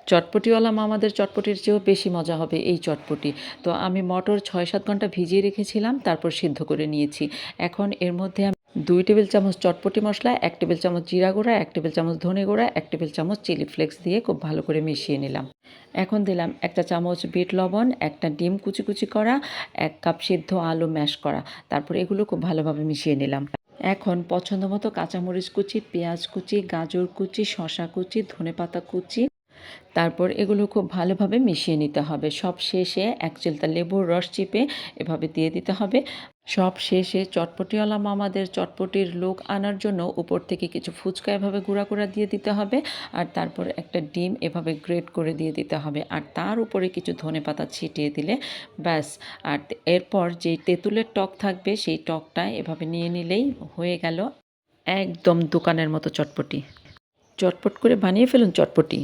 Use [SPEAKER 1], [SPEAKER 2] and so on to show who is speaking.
[SPEAKER 1] চটপটিওয়ালা মামাদের চটপটির চেয়েও বেশি মজা হবে এই চটপটি। তো আমি মটর ৬-৭ ঘন্টা ভিজিয়ে রেখেছিলাম, তারপর সিদ্ধ করে নিয়েছি। এখন এর মধ্যে আমি ২ টেবিল চামচ চটপটি মশলা, ১ টেবিল চামচ জিরা গুঁড়া, ১ টেবিল চামচ ধনে গুঁড়া, ১ টেবিল চামচ চিলি ফ্লেক্স দিয়ে খুব ভালো করে মিশিয়ে নিলাম। এখন দিলাম ১ চা চামচ বিট লবণ, ১টা ডিম কুচি করা, ১ কাপ সিদ্ধ আলু ম্যাশ করা। তারপর এগুলো খুব ভালোভাবে মিশিয়ে নিলাম। এখন পছন্দমতো কাঁচামরিচ কুচি, পেঁয়াজ কুচি, গাজর কুচি, শসা কুচি, ধনেপাতা কুচি, তারপর এগুলো খুব ভালোভাবে মিশিয়ে নিতে হবে। সব শেষে ১ চিলতে লেবুর রস চিপে এভাবে দিয়ে দিতে হবে। সব শেষে চটপটিওয়ালা মামাদের চটপটির লুক আনার জন্য উপর থেকে কিছু ফুচকা এভাবে গুঁড়া দিয়ে দিতে হবে। আর তারপর একটা ডিম এভাবে গ্রেট করে দিয়ে দিতে হবে। আর তার উপরে কিছু ধনেপাতা ছিটিয়ে দিলে ব্যাস। আর এরপর যেই তেঁতুলের টক থাকবে সেই টকটা এভাবে নিয়ে নিলেই হয়ে গেল একদম দোকানের মতো চটপটি। চটপট করে বানিয়ে ফেলুন চটপটি।